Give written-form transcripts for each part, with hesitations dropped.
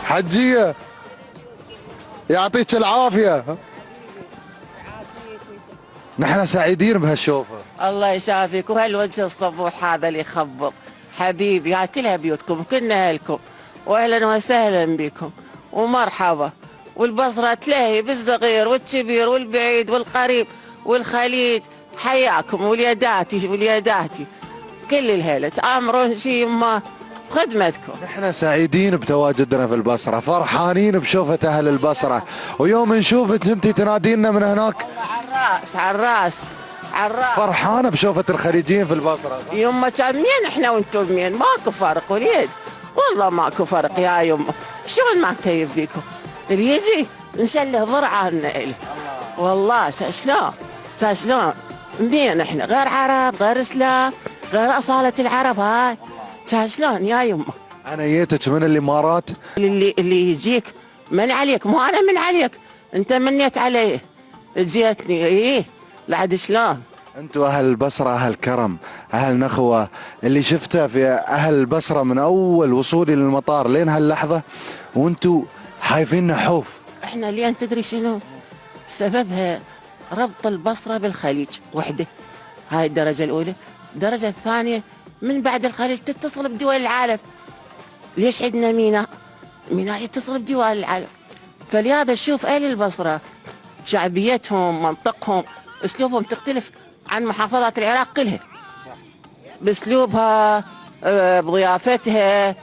حجية يعطيك العافية. نحن سعيدين بهالشوفة. الله يشافيك، وهالوجه الصبوح هذا اللي يخبط حبيبي. هاي كلها بيوتكم كلنا اهلكم، واهلا وسهلا بكم ومرحبا. والبصرة تلاهي بالصغير والكبير والبعيد والقريب والخليج. حياكم وليداتي كل الهيلة تأمرون شي ما خدمتكم. نحن سعيدين بتواجدنا في البصرة، فرحانين بشوفة أهل البصرة، ويوم نشوفك أنت تنادينا من هناك. على الراس. فرحانة بشوفة الخليجيين في البصرة. يما كان مين احنا وانتم مين؟ ماكو فرق وليد، والله ماكو فرق يا يما. شلون ما نتيب بيكم؟ اللي يجي نشله ضرعه إله. والله شلون مين احنا؟ غير عرب، غير اسلام، غير اصالة العرب. هاي شلون يا يما؟ أنا جيتك من الإمارات. اللي يجيك من عليك، مو انا من عليك، انت منيت علي جيتني. ايه لعد شلون؟ انتوا اهل البصره اهل كرم، اهل نخوه. اللي شفته في اهل البصره من اول وصولي للمطار لين هاللحظه وانتوا حايفين نحوف. احنا لين تدري شنو سببها؟ ربط البصره بالخليج وحده. هاي الدرجه الاولى. الدرجه الثانيه من بعد الخليج تتصل بدول العالم. ليش عندنا ميناء يتصل بدول العالم. فلهذا شوف اهل البصره شعبيتهم، منطقهم، اسلوبهم تختلف عن محافظات العراق كلها. باسلوبها، بضيافتها،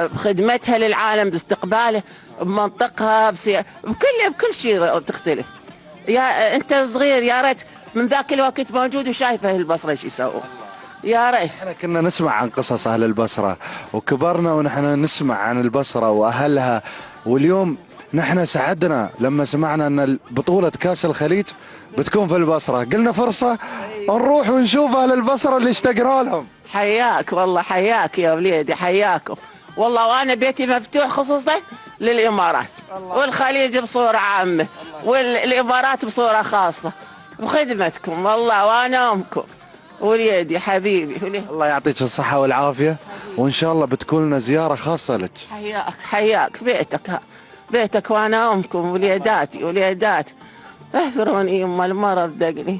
بخدمتها للعالم، باستقباله، بمنطقها، بكل شيء تختلف. يا انت صغير يا ريت من ذاك الوقت موجود وشايف اهل البصره ايش يسوون. يا ريت. احنا كنا نسمع عن قصص اهل البصره وكبرنا ونحن نسمع عن البصره واهلها، واليوم نحن سعدنا لما سمعنا ان بطولة كاس الخليج بتكون في البصرة. قلنا فرصة نروح ونشوف اهل البصرة اللي اشتقنا لهم. حياك والله، حياك يا وليدي، حياكم والله. وانا بيتي مفتوح خصوصا للامارات والخليج بصورة عامة، والامارات بصورة خاصة، بخدمتكم والله. وانا امكم وليدي حبيبي. الله يعطيك الصحة والعافية، وان شاء الله بتكون لنا زيارة خاصة لك. حياك بيتك وانا امكم وليداتي. اعذروني يما المرض دقني.